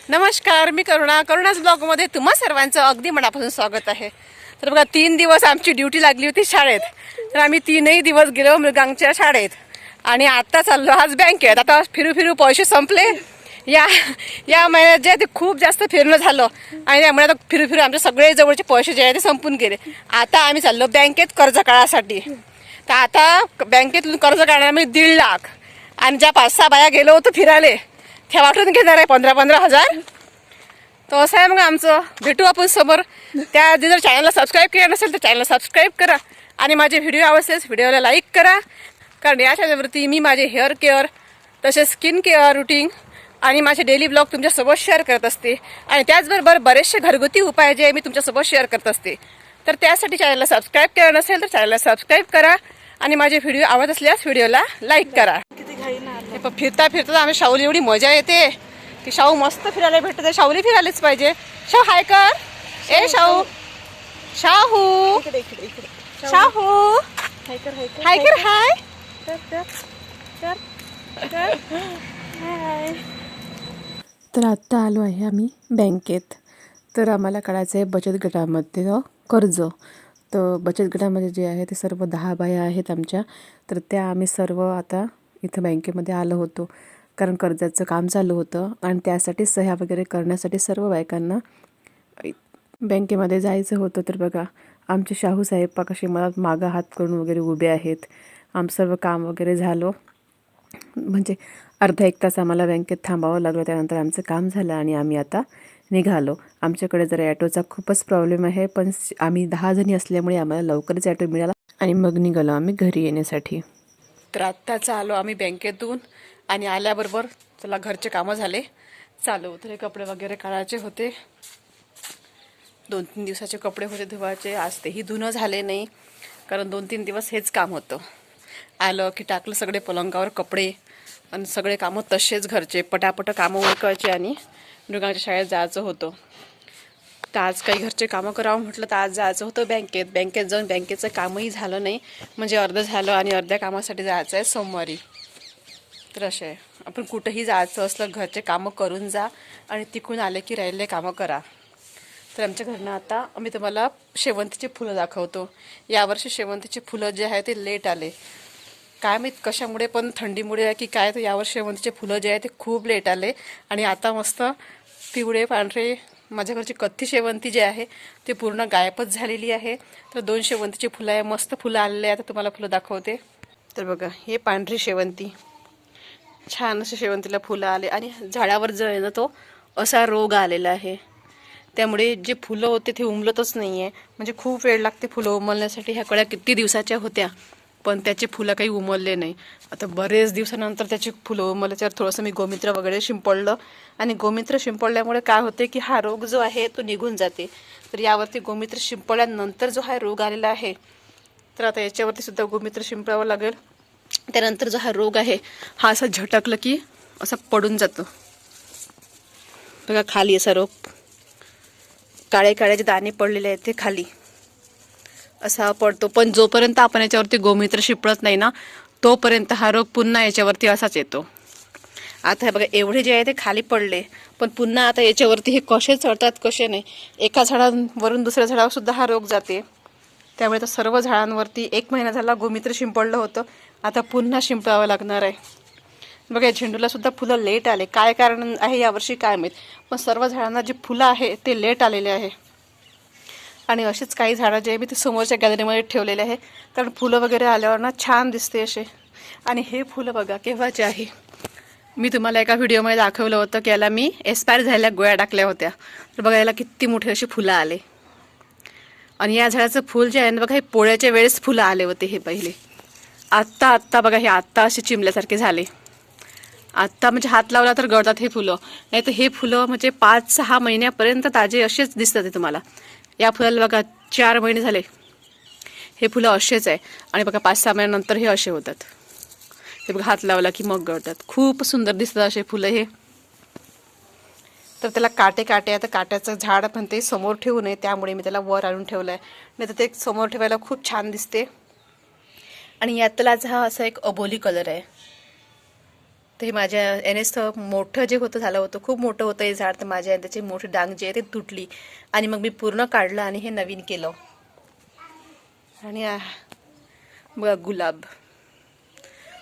नमस्कार, मी करुणाच ब्लॉगमध्ये तुम्हा सर्वांचं अगदी मनापासून स्वागत आहे. तर बघा 3 दिवस आमची ड्युटी लागली होती शाळेत. तर आम्ही 3ही दिवस गेलो मृगांगच्या शाळेत आणि आता चाललो आज बँकेत. आता फिरू पैसे संपले. या महिन्यात जे ते खूप जास्त फिरणं झालं आणि त्यामुळे आता फिरू आमचे सगळे जवळचे पैसे जे आहे ते संपून गेले. आता आम्ही चाललो बँकेत कर्ज काढायसाठी. तर आता बँकेतून कर्ज काढण्यामध्ये 1.5 लाख आणि ज्या 5-6 बाया गेलो होतो फिरायला त्या वाटून घेणार आहे 15-15 हजार. तर असं आहे मग आमचं. भेटू आपण समोर. त्या जर चॅनलला सबस्क्राईब केलं नसेल तर चॅनलला सबस्क्राईब करा आणि माझे व्हिडिओ आवडल्यास व्हिडिओला लाईक करा. कारण या चॅनलवरती मी माझे हेअर केअर तसेच स्किन केअर रुटीन आणि माझे डेली ब्लॉग तुमच्यासोबत शेअर करत असते. आणि त्याचबरोबर बरेचसे घरगुती उपाय जे मी तुमच्यासोबत शेअर करत असते. तर त्यासाठी चॅनलला सबस्क्राईब केलं नसेल तर चॅनलला सबस्क्राईब करा आणि माझे व्हिडिओ आवडत असल्यास व्हिडिओला लाईक करा. फिरता आम्ही शाहूला एवढी मजा येते की शाहू मस्त फिरायला भेटते. शाहूला फिरायलाच पाहिजे. शाहू हाय कर. ए शाहू शाहू शाहू हाय कर. हाय तर आत्ता आलो आहे आम्ही बँकेत. तर आम्हाला काढायचं आहे बचत गटामध्ये कर्ज. तर बचत गटामध्ये जे आहे ते सर्व 10 बाया आहेत आमच्या. तर त्या आम्ही सर्व आता इथं बँकेमध्ये आलो होतो कारण कर्जाचं काम चालू होतं आणि त्यासाठी सह्या वगैरे करण्यासाठी सर्व बायकांना बँकेमध्ये जायचं होतं. तर बघा आमचे शाहू साहेब कसे मला मागं हात करून वगैरे उभे आहेत. आमचं सर्व काम वगैरे झालं. म्हणजे अर्धा 1 तास आम्हाला बँकेत थांबावं लागलं. त्यानंतर आमचं काम झालं आणि आम्ही आता निघालो. आमच्याकडे जरा ॲटोचा खूपच प्रॉब्लेम आहे पण आम्ही 10 जणी असल्यामुळे आम्हाला लवकरच ॲटो मिळाला आणि मग निघालो आम्ही घरी येण्यासाठी. तर आत्ताच आलो आम्ही बँकेतून आणि आल्याबरोबर चला घरचे कामं झाले चालू. तर हे कपडे वगैरे काढायचे होते. 2-3 दिवसाचे कपडे होते धुवायचे. आज तेही धुणं झाले नाही कारण 2-3 दिवस हेच काम होतं. आलं की टाकलं सगळे पलंगावर कपडे आणि सगळे कामं तसेच घरचे पटापट कामं उरकायचे आणि मृगांच्या शाळेत जायचं होतं. तर आज काही घरचे कामं करावं म्हटलं तर आज जायचं होतं बँकेत जाऊन बँकेचं कामही झालं नाही. म्हणजे अर्धं झालं आणि अर्ध्या कामासाठी जायचं आहे सोमवारी. तर असे आहे आपण कुठंही जायचं असलं घरचे कामं करून जा आणि तिकडून आले की राहिले कामं करा. तर आमच्या घरनं आता आम्ही तुम्हाला शेवंतीची फुलं दाखवतो. यावर्षी शेवंतीची फुलं जे आहे ते लेट आले. काय माहीत कशामुळे पण थंडीमुळे आहे की काय. तर यावर्षी शेवंतीचे फुलं जे आहे ते खूप लेट आले आणि आता मस्त पिवळे पांढरे माझ्या घरची कथ्थी शेवंती जे आहे ते पूर्ण गायबच झालेली आहे. तर 2 शेवंतीची फुलं आहे. मस्त फुलं आलेले आहे. आता तुम्हाला फुलं दाखवते. तर बघा हे पांढरी शेवंती छान असे शेवंतीला फुलं आले आणि झाडावर जो आहे ना तो असा रोग आलेला आहे. त्यामुळे जे फुलं होते ते उमलतच नाही आहे. म्हणजे खूप वेळ लागते फुलं उमलण्यासाठी. ह्या कळ्या किती दिवसाच्या होत्या पण त्याचे फुलं काही उमलले नाही. आता बरेच दिवसानंतर त्याची फुलं उमलल्याच्यावर थोडंसं मी गोमित्र वगैरे शिंपडलं आणि गोमित्र शिंपडल्यामुळे काय होते की हा रोग जो आहे तो निघून जाते. तर यावरती गोमित्र शिंपडल्यानंतर जो हा रोग आलेला आहे तर आता याच्यावरती सुद्धा गोमित्र शिंपडावं लागेल. त्यानंतर जो हा रोग आहे हा असा झटकलं की असा पडून जातो. बघा खाली असा रोग काळे जे दाणे पडलेले आहेत ते खाली असा पडतो. पण जोपर्यंत आपण याच्यावरती गोमित्र शिंपडत नाही ना तोपर्यंत हा रोग पुन्हा याच्यावरती असाच येतो. आता हे बघा एवढे जे आहे ते खाली पडले पण पुन्हा आता याच्यावरती हे कसे चढतात कसे नाही. एका झाडावरून दुसऱ्या झाडावर सुद्धा हा रोग जाते. त्यामुळे तर सर्व झाडांवरती 1 महिना झाला गोमित्र शिंपडलं होतं. आता पुन्हा शिंपडावं लागणार आहे. बघा या झेंडूला सुद्धा फुलं लेट आले. काय कारण आहे यावर्षी काय माहीत पण सर्व झाडांना जी फुलं आहे ते लेट आलेले आहे. आणि असेच काही झाडं जे मी ते समोरच्या गॅलरीमध्ये ठेवलेले आहे कारण फुलं वगैरे आल्यावर ना छान दिसते असे. आणि हे फुलं बघा केव्हाचे आहे. मी तुम्हाला एका व्हिडिओमध्ये दाखवलं होतं की याला मी एक्सपायर झालेल्या गोळ्या टाकल्या होत्या. तर बघा याला किती मोठे असे फुलं आले. आणि या झाडाचं फुल जे आहे ना बघा हे पोळ्याच्या वेळेस फुलं आले होते हे पहिले. आत्ता बघा हे आत्ता असे चिमल्यासारखे झाले. आत्ता म्हणजे हात लावला तर गळतात हे फुलं. नाही तर हे फुलं म्हणजे 5-6 महिन्यापर्यंत ताजे असेच दिसतात ते तुम्हाला. या फुलाला बघा 4 महिने झाले हे फुलं असेच आहे आणि बघा 5-6 महिन्यानंतर हे असे होतात. हे बघा हात लावला की मग गळतात. खूप सुंदर दिसतात असे फुलं हे. तर त्याला काटे आहे. तर काट्याचं झाड पण ते समोर ठेवू नये त्यामुळे मी त्याला वर आणून ठेवलं आहे. नाही तर ते समोर ठेवायला खूप छान दिसते. आणि यातलाच हा असा एक अबोली कलर आहे. ते माझ्या यानेच मोठं जे होतं झालं होतं, खूप मोठं होतं हे झाड, तर माझ्या त्याची मोठी डांग जी आहे ती तुटली आणि मग मी पूर्ण काढलं आणि हे नवीन केलं. आणि बघा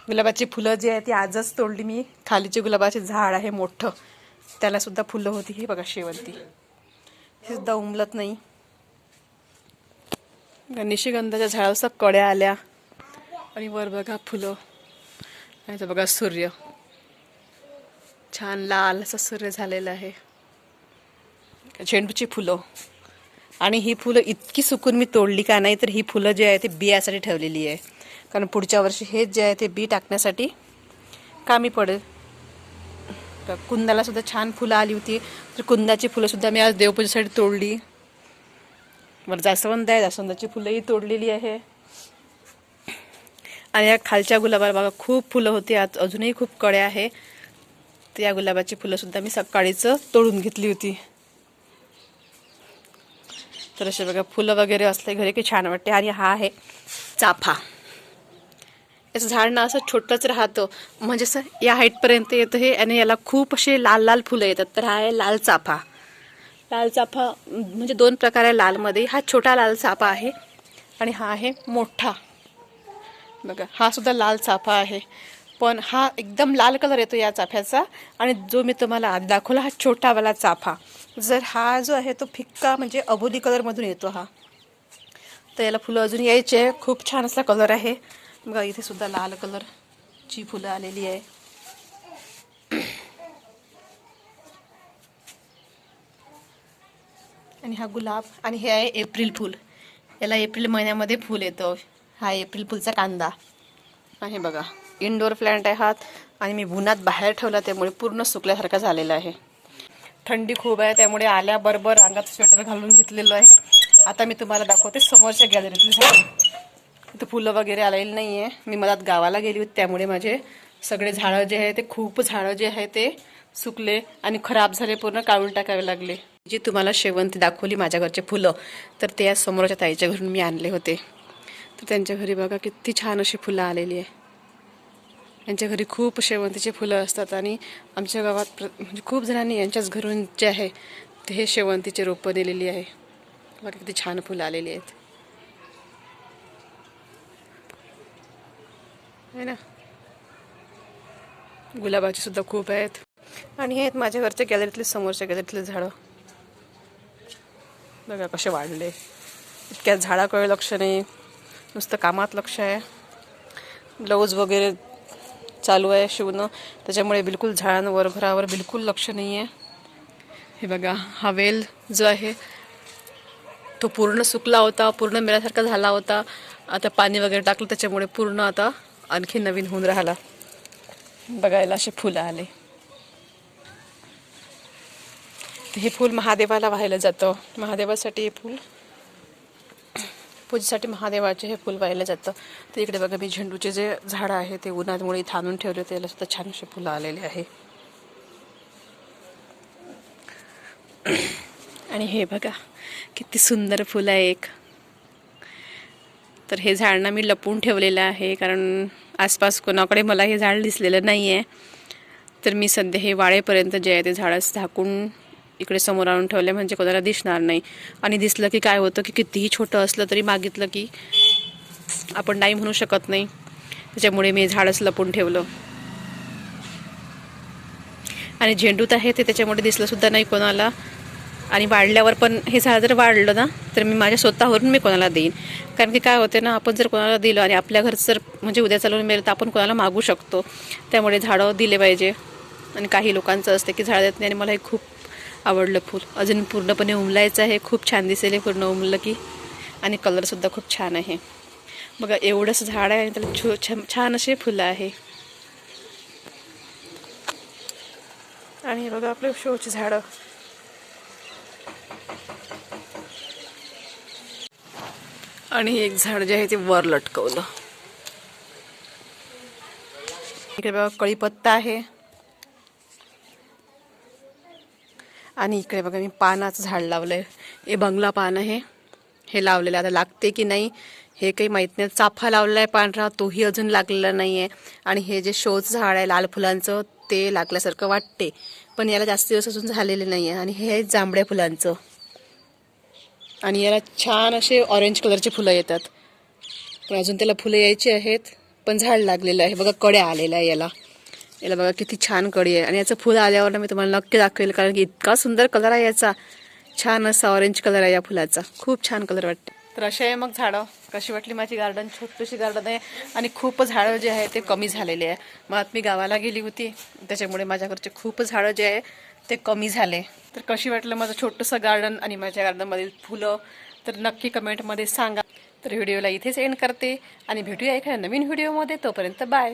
गुलाबाची फुलं जी आहे ती आजच तोडली मी. खालीचे गुलाबाचे झाड आहे मोठं, त्याला सुद्धा फुलं होती. हे बघा शेवंती, हे सुद्धा उमलत नाही. निशिगंधाच्या झाडावर कळ्या आल्या आणि वर बघा फुलं. आणि बघा सूर्य, छान लाल असं सूर्य झालेलं आहे. झेंडूची फुलं, आणि ही फुलं इतकी सुकून मी तोडली का नाही, तर ही फुलं जी आहे ते बियासाठी ठेवलेली आहे, कारण पुढच्या वर्षी हेच जे आहे ते बी टाकण्यासाठी कामी पडेल. तर कुंदाला सुद्धा छान फुलं आली होती, तर कुंदाची फुलं सुद्धा मी आज देवपूजेसाठी तोडली. बरं जास्वंद आहे, जास्वंदाची फुलंही तोडलेली आहे. आणि या खालच्या गुलाबाला बघा खूप फुलं होती, आज अजूनही खूप कळ्या आहे. तर या गुलाबाची फुलं सुद्धा मी सकाळीच तोडून घेतली होती. तर असे बघा फुलं वगैरे असले घरी की छान वाटते. आणि हा आहे चाफा. याचं झाड ना असं छोटंच राहतं, म्हणजे असं या हाईटपर्यंत येतं हे, आणि याला खूप असे लाल लाल फुलं येतात. तर हा आहे लाल चाफा. लाल चाफा म्हणजे 2 प्रकार आहे लालमध्ये. हा छोटा लाल चाफा आहे आणि हा आहे मोठा. बघा हा सुद्धा लाल चाफा आहे, पण हा एकदम लाल कलर येतो या चाफ्याचा. आणि जो मी तुम्हाला आधी दाखवला हा छोटावाला चाफा, जर हा जो आहे तो फिक्का म्हणजे अबोली कलरमधून येतो हा. तर याला फुलं अजून यायचे, खूप छान असा कलर आहे. बघा इथे सुद्धा लाल कलरची फुलं आलेली आहे. आणि हा गुलाब, आणि हे आहे एप्रिल फूल. याला एप्रिल महिन्यामध्ये फूल येतं. हा एप्रिल फुलचा कांदा आहे बघा. इंडोर प्लांट आहे हा, आणि मी उन्हात बाहेर ठेवला त्यामुळे पूर्ण सुकल्यासारखा झालेला आहे. थंडी खूप आहे त्यामुळे आल्याबरोबर अंगात स्वेटर घालून घेतलेलं आहे. आता मी तुम्हाला दाखवते समोरच्या गॅलरीतली झाडं. इथं फुलं वगैरे आलेली नाही आहे. मी मधात गावाला गेली होती त्यामुळे माझे सगळे झाडं जे आहे ते खूप झाडं जे आहे ते सुकले आणि खराब झाले, पूर्ण काढून टाकावे लागले. जी तुम्हाला शेवंती दाखवली माझ्या घरचे फुलं, तर ते या समोरच्या ताईच्या घरून मी आणले होते. तर त्यांच्या घरी बघा किती छान अशी फुलं आलेली आहे. यांच्या घरी खूप शेवंतीचे फुलं असतात, आणि आमच्या गावात म्हणजे खूप जणांनी यांच्याच घरून जे आहे ते हे शेवंतीचे रोपं दिलेली आहे. बघा किती छान फुलं आलेली आहेत, है ना. गुलाबाची सुद्धा खूप आहेत. आणि हे आहेत माझ्या घरच्या गॅलरीतले, समोरच्या गॅलरीतले झाडं. बघा कसे वाढले. इतक्या झाडाकडे लक्ष नाही, नुसतं कामात लक्ष आहे. ब्लाऊज वगैरे चालू आहे शिवणं, त्याच्यामुळे बिलकुल झाडांवर घरावर बिलकुल लक्ष नाही आहे. हे बघा हा वेल जो आहे तो पूर्ण सुकला होता, पूर्ण मेल्यासारखा झाला होता. आता पाणी वगैरे टाकलं त्याच्यामुळे पूर्ण आता आणखी नवीन होऊन राहिला. बघायला असे फुलं आले. हे फूल महादेवाला वाहिलं जातं. महादेवासाठी हे फूल, पूजेसाठी महादेवाचे हे फूल वाहिलं जातं. तर इकडे बघा मी झेंडूचे जे झाडं आहे ते उन्हामुळे इथं आणून ठेवले, त्याला सुद्धा छान असे फुलं आलेले आहे. आणि हे बघा किती सुंदर फुलं आहे एक. तर हे झाड ना मी लपवून ठेवलेलं आहे, कारण आसपास कोणाकडे मला हे झाड दिसलेलं नाही आहे. तर मी सध्या हे वाळेपर्यंत जे आहे ते झाडच झाकून इकडे समोर आणून ठेवले, म्हणजे कोणाला दिसणार नाही. आणि दिसलं की काय होतं की कितीही छोटं असलं तरी मागितलं की आपण नाही म्हणू शकत नाही, त्याच्यामुळे मी झाडच लपवून ठेवलं. आणि झेंडूत आहे ते त्याच्यामुळे दिसलं सुद्धा नाही कोणाला. आणि वाढल्यावर पण हे झाड जर वाढलं ना तर मी माझ्या स्वतःवरून मी कोणाला देईन, कारण की काय होते ना, आपण जर कोणाला दिलं आणि आपल्या घरचं जर म्हणजे उद्या चालून मिळेल तर आपण कोणाला मागू शकतो. त्यामुळे झाडं दिले पाहिजे. आणि काही लोकांचं असते की झाड देत नाही, आणि मला हे खूप आवडलं फूल. अजून पूर्णपणे उमलायचं आहे, खूप छान दिसेल पूर्ण उमलं की. आणि कलरसुद्धा खूप छान आहे. बघा एवढंच झाड आहे आणि त्याला छान असे फुलं आहे. आणि बघा आपले शोची झाडं. आणि एक झाड जे आहे ते वर लटकवलं. इकडे बघा कढीपत्ता आहे. आणि इकडे बघा मी पानाचं झाड लावलंय. हे बंगला पान आहे, हे लावलेलं. आता लागते की नाही हे काही माहीत नाही. चाफा लावलेला आहे पांढरा, तोही अजून लागलेला नाही आहे. आणि हे जे शोचं झाड आहे लाल फुलांचं ते लागल्यासारखं वाटते, पण याला जास्त दिवस अजून झालेले नाही आहे. आणि हे आहे जांभळ्या फुलांचं, आणि याला छान असे ऑरेंज कलरचे फुलं येतात, पण अजून त्याला फुलं यायची आहेत. पण झाड लागलेलं आहे बघा, कड्या आलेल्या आहे याला. याला बघा किती छान कडी आहे. आणि याचं फुल आल्यावर मी तुम्हाला नक्की दाखवेल, कारण की इतका सुंदर कलर आहे याचा. छान असा ऑरेंज कलर आहे या फुलाचा, खूप छान कलर वाटते. तर असे आहे मग झाडं. कशी वाटली माझी गार्डन? छोटीशी गार्डन आहे आणि खूप झाडं जे आहे ते कमी झालेले आहे. मग मी गावाला गेली होती, त्याच्यामुळे माझ्याकडचे खूप झाडं जे आहे ते कमी झाले. तर कशी वाटलं माझं छोटंसं गार्डन आणि माझ्या गार्डनमधील फुलं, तर नक्की कमेंटमध्ये सांगा. तर व्हिडिओला इथेच एंड करते आणि भेटूया एखाद्या नवीन व्हिडिओमध्ये. तोपर्यंत बाय.